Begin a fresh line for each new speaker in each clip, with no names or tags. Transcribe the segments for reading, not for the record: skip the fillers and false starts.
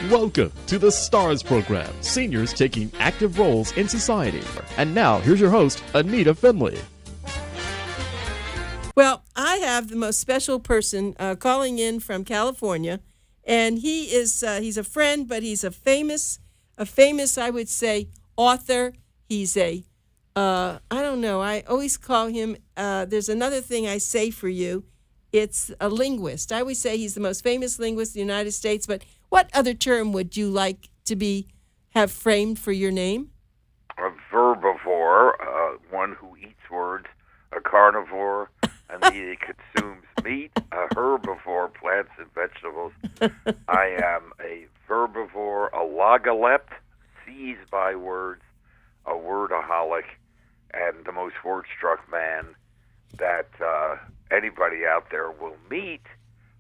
Welcome to the STARS program, seniors taking active roles in society. And now, here's your host, ANITA FINLEY.
Well, I have the most special person calling in from California, and he's a friend, but he's a famous, I would say, author. He's I don't know, I always call him, there's another thing I say for you. It's a linguist. I always say he's the most famous linguist in the United States, but what other term would you like to have framed for your name?
A verbivore, one who eats words, a carnivore, and he consumes meat, a herbivore, plants and vegetables. I am a verbivore, a logolept, seized by words, a wordaholic, and the most word-struck man that anybody out there will meet.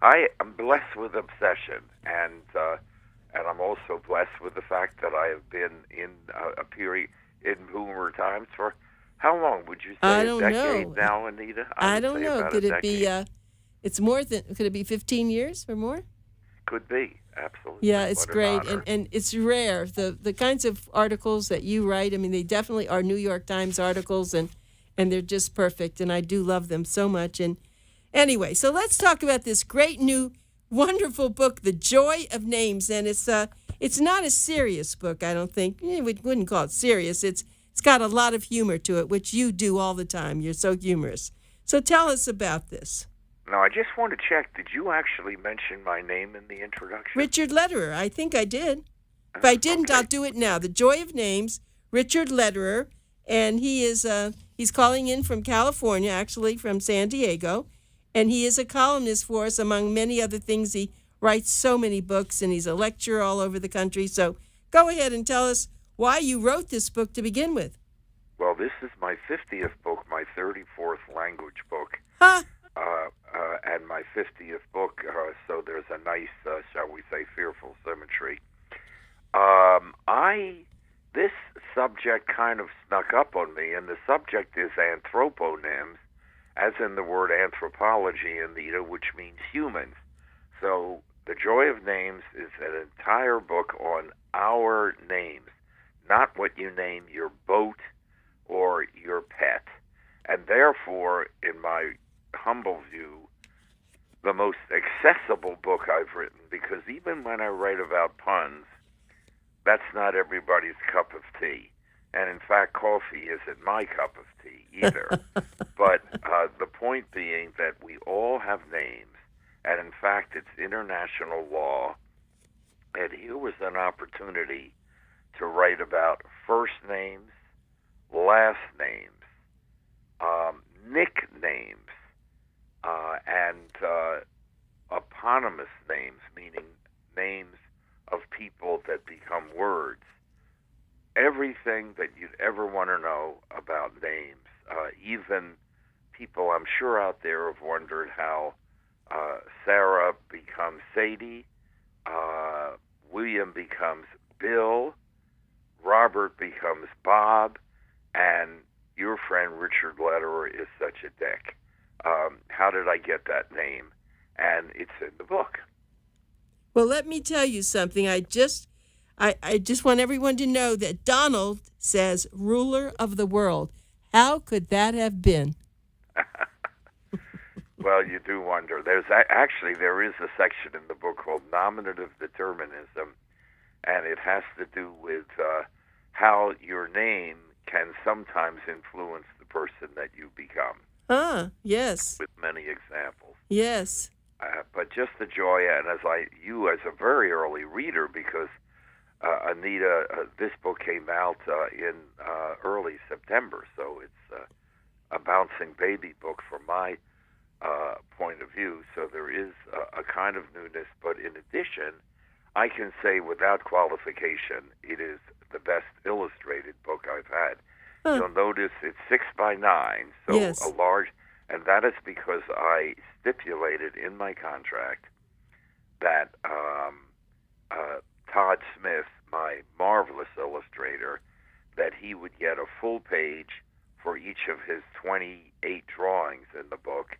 I am blessed with obsession, and I'm also blessed with the fact that I have been in a period in Boomer Times for how long would you say?
I don't
a decade
know.
Now, Anita?
I don't know. Could it be? It's more than. Could it be 15 years or more?
Could be, absolutely.
Yeah, it's
What an
great,
honor.
and it's rare. The kinds of articles that you write. I mean, they definitely are New York Times articles, and they're just perfect. And I do love them so much. And anyway, so let's talk about this great new, wonderful book, The Joy of Names. And it's not a serious book, I don't think. We wouldn't call it serious. It's got a lot of humor to it, which you do all the time. You're so humorous. So tell us about this.
Now, I just want to check, did you actually mention my name in the introduction?
Richard Lederer. I think I did. If I didn't,
Okay.
I'll do it now. The Joy of Names, Richard Lederer, and he's calling in from California, actually from San Diego, and he is a columnist for us, among many other things. He writes so many books, and he's a lecturer all over the country. So go ahead and tell us why you wrote this book to begin with.
Well, this is my 50th book, my 34th language book.
Huh?
And my 50th book, so there's a nice, shall we say, fearful symmetry. This subject kind of snuck up on me, and the subject is anthroponyms, as in the word anthropology, Anita, which means humans. So The Joy of Names is an entire book on our names, not what you name your boat or your pet. And therefore, in my humble view, the most accessible book I've written, because even when I write about puns, that's not everybody's cup of tea. And in fact, coffee isn't my cup of tea either. But the point being that we all have names, and in fact, it's international law. And here was an opportunity to write about first names, last names, nicknames, and eponymous names, meaning names of people that become words. Everything that you'd ever want to know about names. Even people I'm sure out there have wondered how Sarah becomes Sadie, William becomes Bill, Robert becomes Bob, and your friend Richard Lederer is such a dick. How did I get that name? And it's in the book.
Well, let me tell you something. I just want everyone to know that Donald says ruler of the world. How could that have been?
Well, you do wonder. There is a section in the book called Nominative Determinism, and it has to do with how your name can sometimes influence the person that you become.
Yes.
With many examples.
Yes.
But just the joy, and you as a very early reader, because Anita, this book came out in early September, so it's a bouncing baby book from my point of view. So there is a kind of newness, but in addition, I can say without qualification, it is the best illustrated book I've had. You'll notice it's 6 by 9, so
yes.
A large, and that is because I stipulated in my contract that Todd Smith, my marvelous illustrator, that he would get a full page for each of his 28 drawings in the book.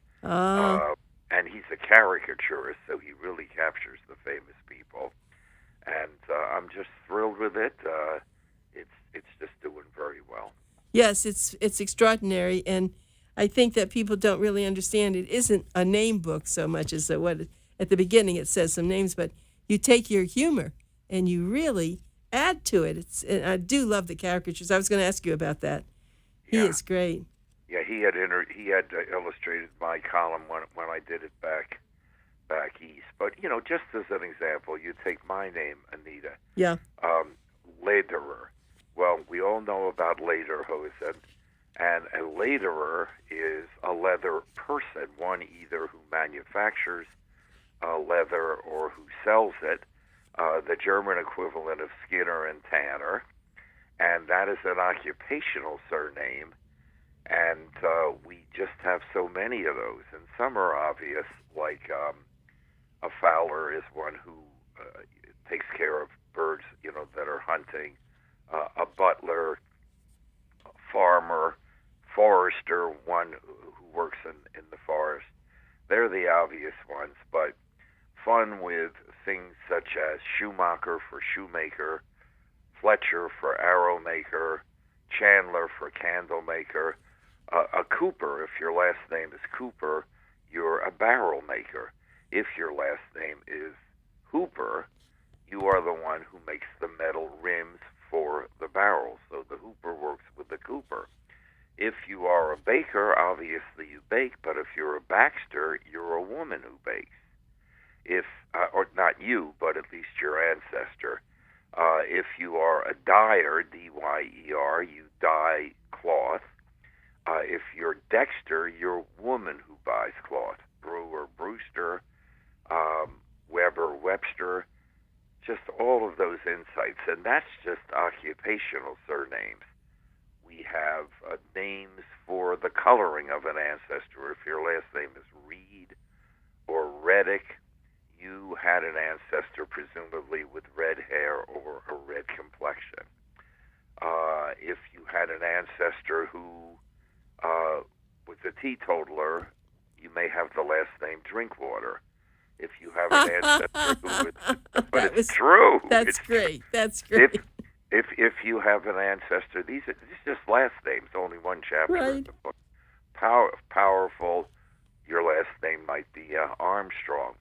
And he's a caricaturist, so he really captures the famous people. and I'm just thrilled with it. It's just doing very well.
Yes, it's extraordinary, and I think that people don't really understand it isn't a name book so much as at the beginning it says some names, but you take your humor and you really add to it. And I do love the caricatures. I was going to ask you about that. He is great.
Yeah, he had illustrated my column when I did it back east. But just as an example, you take my name, Anita.
Yeah.
LEDERER. Well, we all know about lederhosen, and a lederer is a leather person, one either who manufactures leather or who sells it, the German equivalent of Skinner and Tanner, and that is an occupational surname, and we just have so many of those, and some are obvious, like a fowler is one who takes care of birds, that are hunting, a butler, a farmer, forester, one who works in the forest. They're the obvious ones, but fun with things such as Schumacher for shoemaker, Fletcher for arrow maker, Chandler for candle maker, a Cooper, if your last name is Cooper, you're a barrel maker. If your last name is Hooper, you are the one who makes the metal rims for the barrels. So the Hooper works with the Cooper. If you are a baker, obviously you bake, but if you're a Baxter, you're a woman who bakes. Or not you, but at least your ancestor. If you are a dyer, D-Y-E-R, you dye cloth. If you're Dexter, you're a woman who buys cloth. Brewer, Brewster, Weber, Webster, just all of those insights. And that's just occupational surnames. We have names for the coloring of an ancestor. If your last name is Reed or Reddick, you had an ancestor presumably with red hair or a red complexion. If you had an ancestor who was a teetotaler, you may have the last name Drinkwater. If you have an ancestor who was, but it's true.
That's great. That's great.
If you have an ancestor, these are just last names. Only one chapter in the book. Powerful. Your last name might be Armstrong.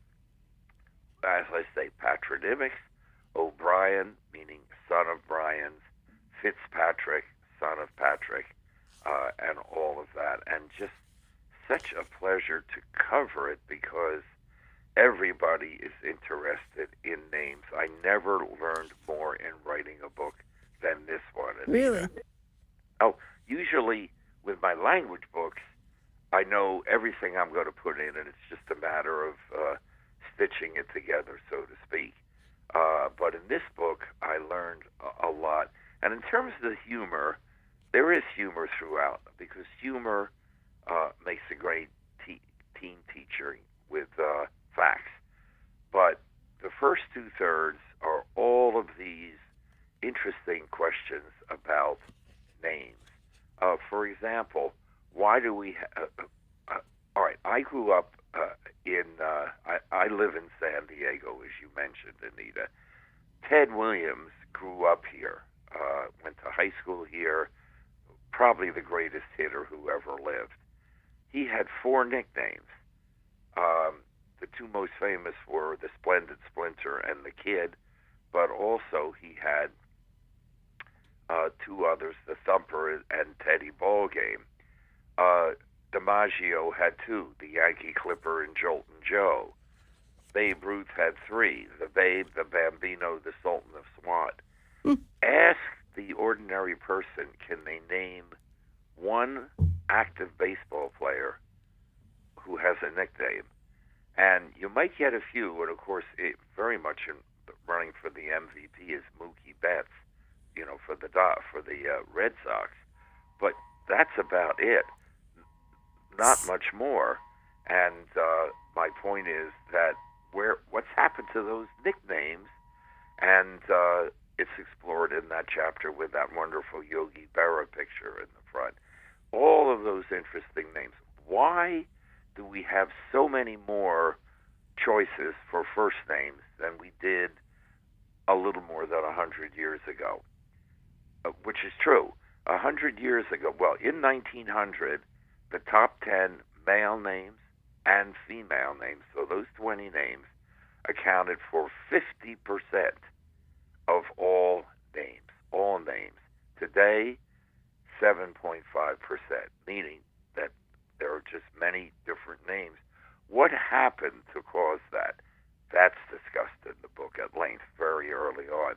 As I say, patronymics. O'Brien, meaning son of Brian's. Fitzpatrick, son of Patrick, and all of that. And just such a pleasure to cover it because everybody is interested in names. I never learned more in writing a book than this one.
Really?
Oh, usually with my language books, I know everything I'm going to put in, and it's just a matter of stitching it together, so to speak. But in this book, I learned a lot. And in terms of the humor, there is humor throughout, because humor makes a great teen teacher with facts. But the first two-thirds are all of these interesting questions about names. For example, why do we all right, I grew up I live in San Diego, as you mentioned, Anita. Ted Williams grew up here, went to high school here, probably the greatest hitter who ever lived. He had 4 nicknames. The 2 most famous were the Splendid Splinter and the Kid, but also he had 2 others, the Thumper and Teddy Ballgame. DiMaggio had 2, the Yankee Clipper and Joltin' Joe. Babe Ruth had 3, the Babe, the Bambino, the Sultan of Swat. Ask the ordinary person, can they name one active baseball player who has a nickname? And you might get a few, and of course, very much in running for the MVP is Mookie Betts, for the Red Sox. But that's about it. Not much more. And my point is that what's happened to those nicknames, and it's explored in that chapter with that wonderful Yogi Berra picture in the front. All of those interesting names. Why do we have so many more choices for first names than we did a little more than 100 years ago, which is true. 100 years ago, well, in 1900, the top 10 male names and female names, so those 20 names, accounted for 50% of all names. Today, 7.5%, meaning that there are just many different names. What happened to cause that? That's discussed in the book at length very early on.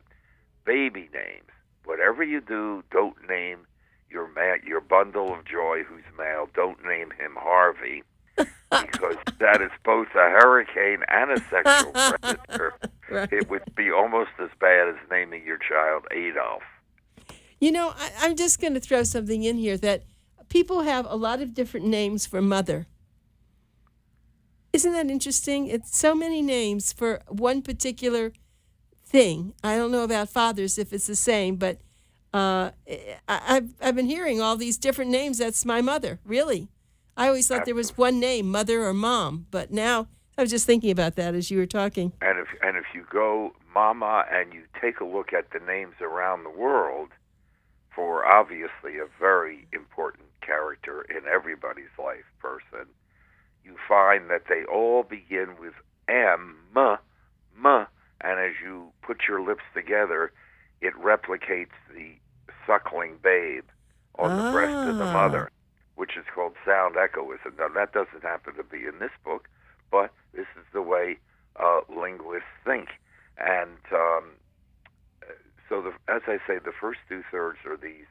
Baby names. Whatever you do, don't name your bundle of joy who's male, don't name him Harvey, because that is both a hurricane and a sexual predator.
Right.
It would be almost as bad as naming your child Adolf.
You know, I'm just going to throw something in here that people have a lot of different names for mother. Isn't that interesting? It's so many names for one particular thing. I don't know about fathers if it's the same, but I've been hearing all these different names. That's my mother, really. I always thought there was one name, mother or mom, but now I was just thinking about that as you were talking.
And if you go mama and you take a look at the names around the world, for obviously a very important character in everybody's life person, you find that they all begin with M, and as you put your lips together, it replicates the suckling babe on the breast of the mother, which is called sound echoism. Now, that doesn't happen to be in this book, but this is the way linguists think. And so, as I say, the first two-thirds are these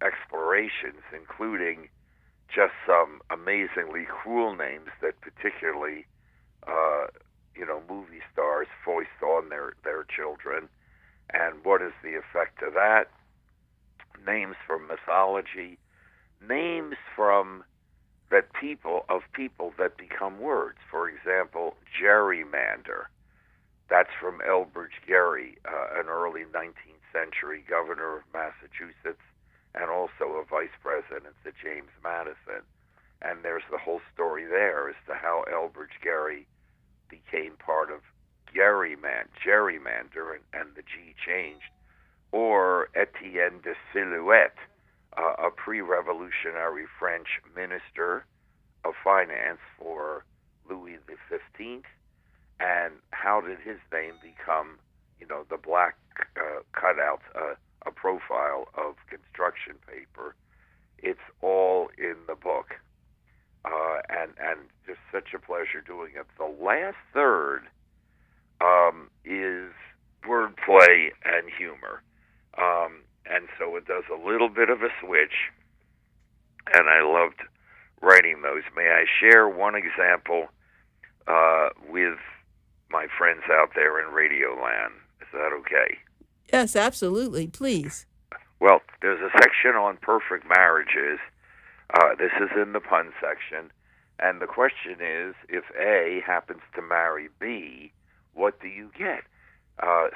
explorations, including just some amazingly cruel names that particularly, movie stars foist on their children. And what is the effect of that? Names from mythology, names from people that become words. For example, gerrymander. That's from Elbridge Gerry, an early 19th century governor of Massachusetts, and also a vice president to James Madison. And there's the whole story there as to how Elbridge Gerry became part of gerrymander, and the G changed. Or Etienne de Silhouette, a pre-revolutionary French minister of finance for Louis XV. And how did his name become, the black cutout, a profile of construction paper? It's all in the book. And just such a pleasure doing it. The last third is wordplay and humor. And so it does a little bit of a switch, and I loved writing those. May I share one example with my friends out there in Radio Land? Is that okay?
Yes, absolutely. Please.
Well, there's a section on perfect marriages. This is in the pun section. And the question is, if A happens to marry B, what do you get?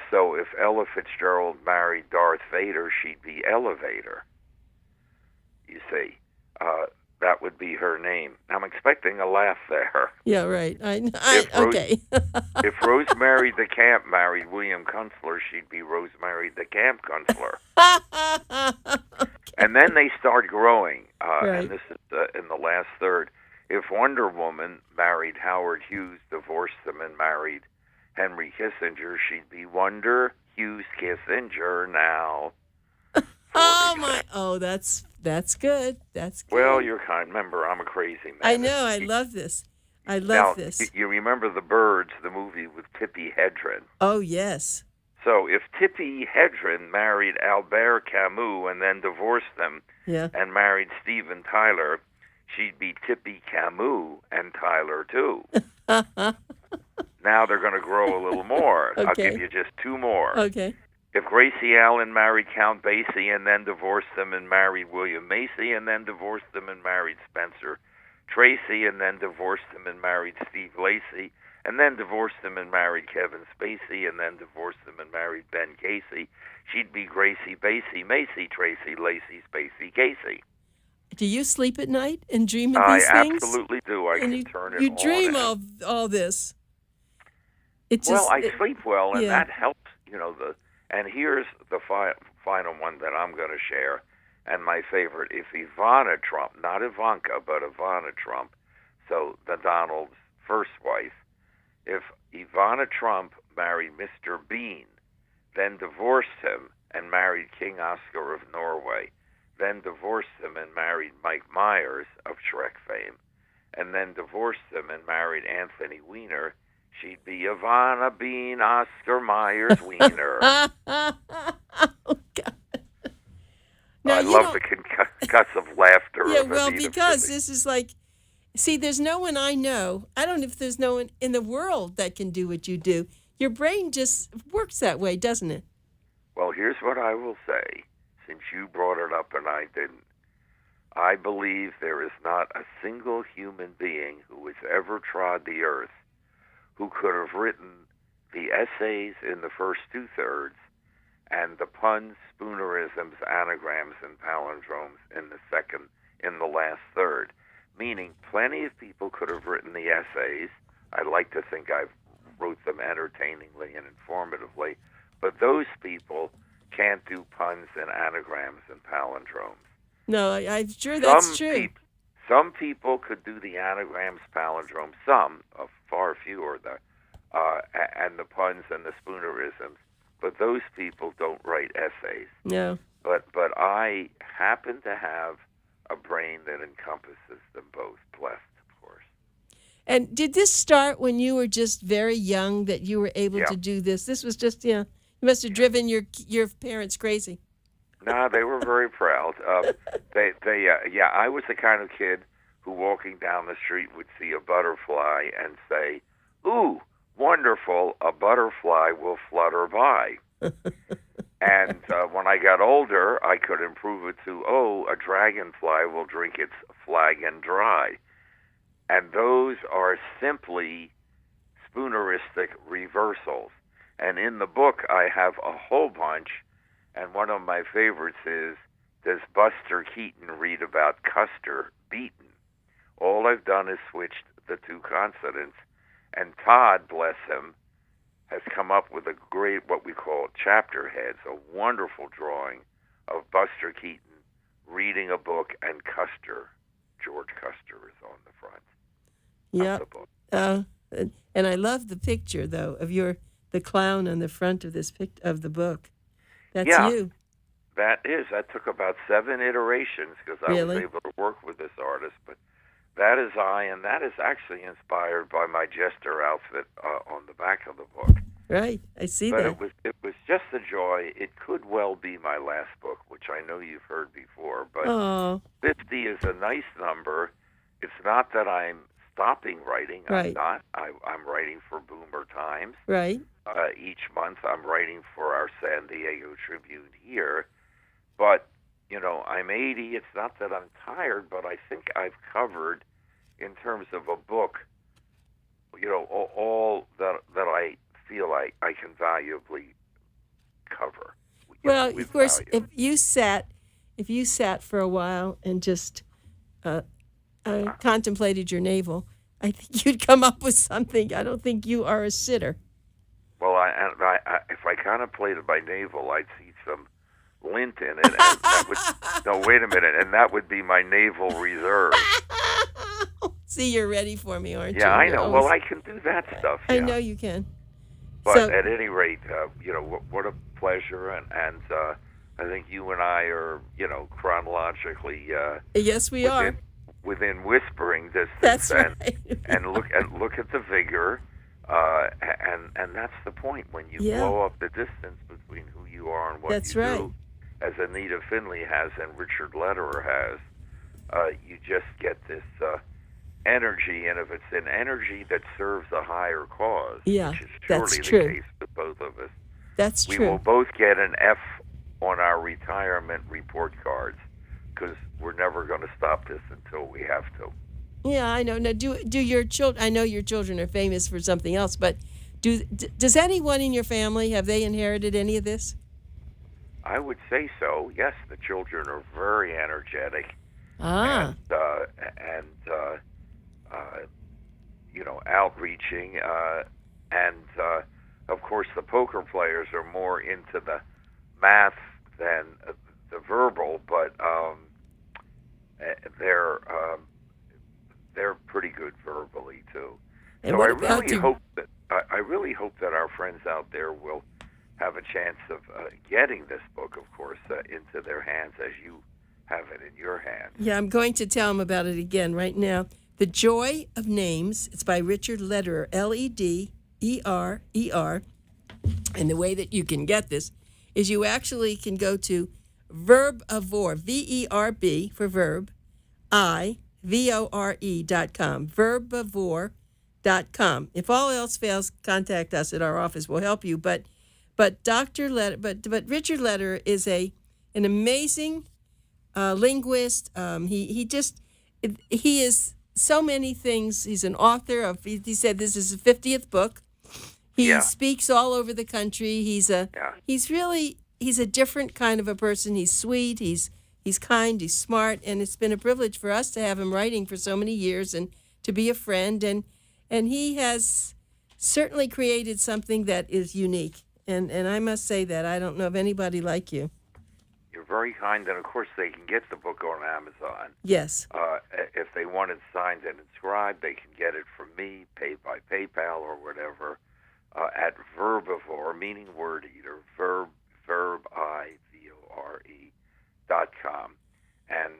So if Ella Fitzgerald married Darth Vader, she'd be Elevator. You see, that would be her name. I'm expecting a laugh there.
Yeah, right.
Okay. If Rosemary the Camp married William Kunstler, she'd be Rosemary the Camp Kunstler.
Okay.
And then they start growing,
right.
And this is in the last third. If Wonder Woman married Howard Hughes, divorced him, and married Henry Kissinger, she'd be Wonder Hughes Kissinger now.
Oh my! Oh, that's good. That's good.
Well, you're kind. Remember, I'm a crazy man.
I know. I love this. I love this.
You remember The Birds, the movie with Tippi Hedren?
Oh yes.
So if Tippi Hedren married Albert Camus and then divorced him, and married Steven Tyler, she'd be Tippi Camus and Tyler too. Now they're going to grow a little more.
Okay.
I'll give you just two more.
Okay.
If Gracie Allen married Count Basie and then divorced him and married William Macy and then divorced him and married Spencer Tracy and then divorced him and married Steve Lacy and then divorced him and married Kevin Spacey and then divorced him and married Ben Casey, she'd be Gracie Basie Macy Tracy Lacy Spacey Casey.
Do you sleep at night and dream of these things?
I absolutely do. I can turn it on.
You dream of all this.
I sleep well, and
yeah.
that helps. And here's the final one that I'm going to share, and my favorite. If Ivana Trump, not Ivanka, but Ivana Trump, so the Donald's first wife, if Ivana Trump married Mr. Bean, then divorced him and married King Oscar of Norway, then divorced him and married Mike Myers of Shrek fame, and then divorced him and married Anthony Weiner, she'd be Ivana Bean Oscar Myers Weiner.
Oh, God. Now,
I love the concussive laughter
yeah,
of
well,
Anita
because
Finley.
this is like, see, there's no one I know. I don't know if there's no one in the world that can do what you do. Your brain just works that way, doesn't it?
Well, here's what I will say, since you brought it up and I didn't. I believe there is not a single human being who has ever trod the earth who could have written the essays in the first two-thirds and the puns, spoonerisms, anagrams, and palindromes in the last third. Meaning, plenty of people could have written the essays. I like to think I wrote them entertainingly and informatively, but those people can't do puns and anagrams and palindromes.
No, I'm sure that's true.
Some people could do the anagrams, palindromes. Some, far fewer, and the puns and the spoonerisms. But those people don't write essays.
No.
But I happen to have a brain that encompasses them both. Blessed, of course.
And did this start when you were just very young that you were able
Yeah.
to do this? This was just, you must have driven your parents crazy.
No, they were very proud. I was the kind of kid who, walking down the street, would see a butterfly and say, "Ooh, wonderful! A butterfly will flutter by." And when I got older, I could improve it to, "Oh, a dragonfly will drink its flagon dry." And those are simply spooneristic reversals. And in the book, I have a whole bunch. And one of my favorites is, does Buster Keaton read about Custer Beaton? All I've done is switched the two consonants. And Todd, bless him, has come up with a great, what we call chapter heads, a wonderful drawing of Buster Keaton reading a book, and George Custer is on the front of the book.
And I love the picture, though, of the clown on the front of of the book. That's you.
That took about 7 iterations because I was able to work with this artist, but that is I, and that is actually inspired by my jester outfit on the back of the book.
Right, I see that.
But it was just a joy. It could well be my last book, which I know you've heard before, but 50 is a nice number. It's not that I'm stopping writing.
Right.
I'm not. I'm writing for Boomer Times.
Right.
Each month I'm writing for our San Diego Tribune here. But, I'm 80. It's not that I'm tired, but I think I've covered, in terms of a book, all that I feel like I can valuably cover.
Well, of course, if you sat for a while and just contemplated your navel, I think you'd come up with something. I don't think you are a sitter.
Well, if I contemplated my navel, I'd see some lint in it. And that would, no, wait a minute, and that would be my naval reserve.
See, you're ready for me, aren't you?
Yeah, I know. Well, I can do that stuff.
I know you can.
But at any rate, what a pleasure, and I think you and I are, chronologically.
Yes, we are.
Within whispering distance.
That's right.
and look at the vigor, and that's the point. When you blow up the distance between who you are and what you do, as Anita Finley has and Richard Lederer has, you just get this energy, and if it's an energy that serves a higher cause, which is surely the case with both of us,
that's true.
We will both get an F on our retirement report cards, because we're never going to stop this until we have to.
Yeah, I know. Now, do your children? I know your children are famous for something else, but does anyone in your family, have they inherited any of this?
I would say so. Yes, the children are very energetic.
And
outreaching. And, of course, the poker players are more into the math than the verbal, but they're pretty good verbally, too.
And
So
what
I
about
really hope that our friends out there will have a chance of getting this book, of course, into their hands as you have it in your hands.
Yeah, I'm going to tell them about it again right now. The Joy of Names. It's by Richard Lederer, Lederer. And the way that you can get this is you actually can go to Verbivore, VERB for verb, IVORE.com, Verbivore.com. If all else fails, contact us at our office. We'll help you. But Richard Lederer is an amazing linguist. He is so many things. He's an author of. He said this is his 50th book. He speaks all over the country. He's a different kind of a person. He's sweet. He's kind. He's smart, and it's been a privilege for us to have him writing for so many years and to be a friend. And he has certainly created something that is unique. And I must say that I don't know of anybody like you.
You're very kind, and of course they can get the book on Amazon.
Yes.
If they want it signed and inscribed, they can get it from me, paid by PayPal or whatever, at Verbivore, meaning word eater, IVORE.com. And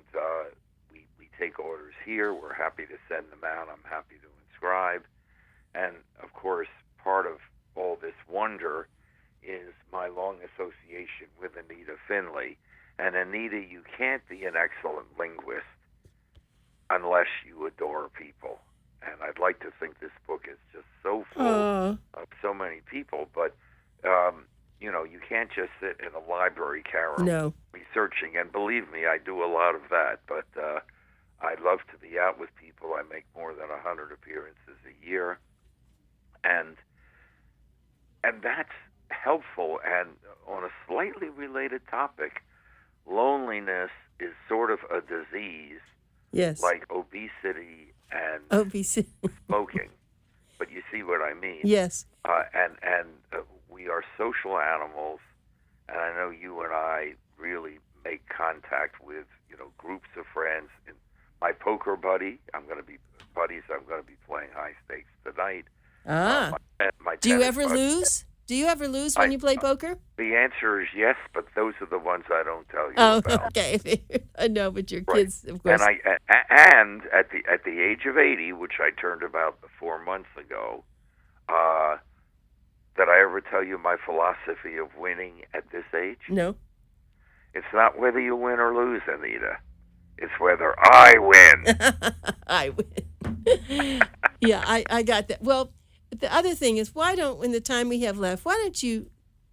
we take orders here. We're happy to send them out. I'm happy to inscribe. And, of course, part of all this wonder is my long association with ANITA FINLEY. And ANITA, you can't be an excellent linguist unless you adore people. And I'd like to think this book is just so full of so many people. But, you can't just sit in a library, Carol, researching. And believe me, I do a lot of that. But I love to be out with people. I make more than 100 appearances a year. And that's helpful. And on a slightly related topic, loneliness is sort of a disease, like obesity and smoking. But you see what I mean?
Yes.
And we are social animals, and I know you and I really make contact with groups of friends. And my poker buddy, I'm going to be playing high stakes tonight. My
Do you ever lose? Do you ever lose when you play poker?
The answer is yes, but those are the ones I don't tell you about.
Okay. I know, but your kids, of course.
And at the age of 80, which I turned about 4 months ago, did I ever tell you my philosophy of winning at this age?
No.
It's not whether you win or lose, ANITA. It's whether I win.
I win. Yeah, I got that. Well, the other thing is, in the time we have left, why don't you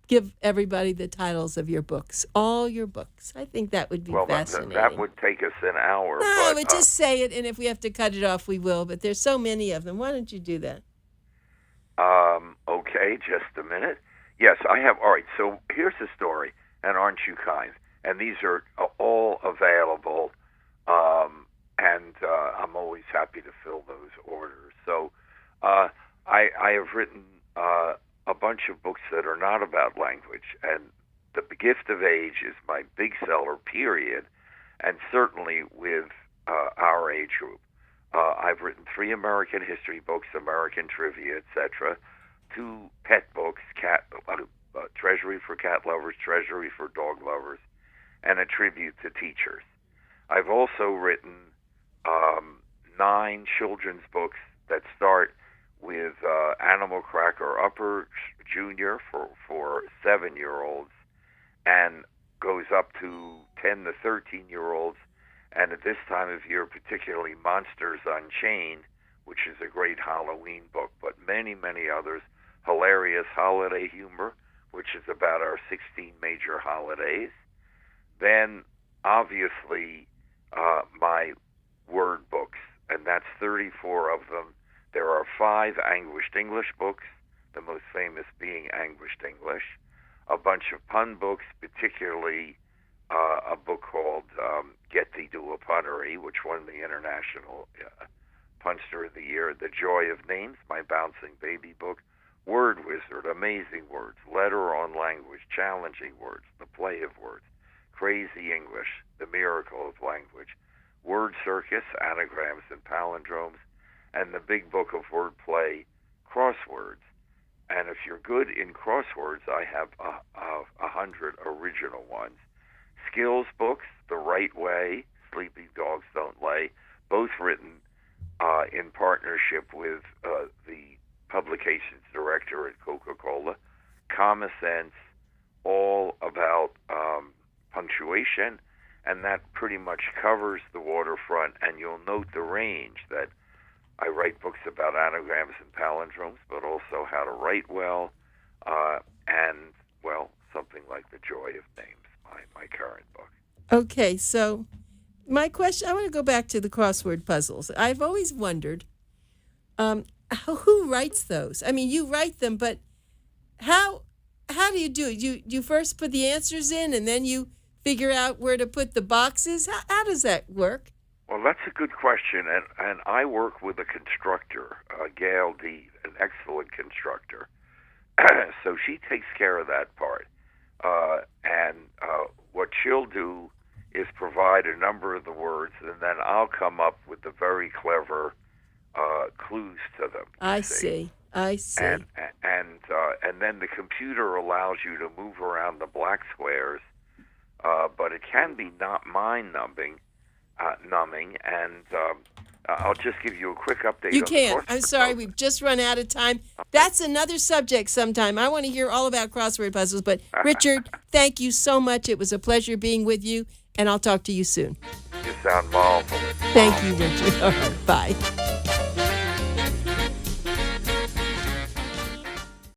give everybody the titles of your books, all your books? I think that would be fascinating.
That would take us an hour.
No, but just say it, and if we have to cut it off, we will. But there's so many of them. Why don't you do that?
Okay, just a minute. Yes, I have. All right, so here's the story, and aren't you kind? And these are all available, and I'm always happy to fill those orders. So I have written a bunch of books that are not about language, and The Gift of Age is my big seller, period, and certainly with our age group. I've written 3 American history books, American trivia, etc., 2 pet books, Treasury for Cat Lovers, Treasury for Dog Lovers, and a tribute to teachers. I've also written 9 children's books that start with Animal Cracker Upper Junior for 7-year-olds and goes up to 10 to 13-year-olds. And at this time of year, particularly Monsters Unchained, which is a great Halloween book, but many, many others. Hilarious Holiday Humor, which is about our 16 major holidays. Then, obviously, my word books, and that's 34 of them. There are 5 Anguished English books, the most famous being Anguished English, a bunch of pun books, particularly a book called Get Thee to a Punnery, which won the International Punster of the Year, The Joy of Names, my Bouncing Baby book, Word Wizard, amazing words. LEDERER on language, challenging words. The play of words. Crazy English, the miracle of language. Word Circus, anagrams and palindromes. And the big book of wordplay, crosswords. And if you're good in crosswords, I have 100 original ones. Skills books, The Right Way, Sleeping Dogs Don't Lay, both written in partnership with the publications director at Coca-Cola. Common Sense, all about punctuation, and that pretty much covers the waterfront. And you'll note the range that I write books about anagrams and palindromes, but also how to write well, and, well, something like The Joy of Names, my current book.
Okay, so my question, I want to go back to the crossword puzzles. I've always wondered, who writes those? I mean, you write them, but how do you do it? You first put the answers in, and then you figure out where to put the boxes? How does that work?
Well, that's a good question, and I work with a constructor, Gail Deed, an excellent constructor. So she takes care of that part. And what she'll do is provide a number of the words, and then I'll come up with the very clever clues to them.
I see.
And then the computer allows you to move around the black squares, but it can be not mind-numbing. And I'll just give you a quick update.
You can't. I'm sorry, we've just run out of time. That's another subject sometime. I want to hear all about crossword puzzles. But Richard, thank you so much. It was a pleasure being with you, and I'll talk to you soon.
You sound marvelous.
Thank you, Richard. All right, bye.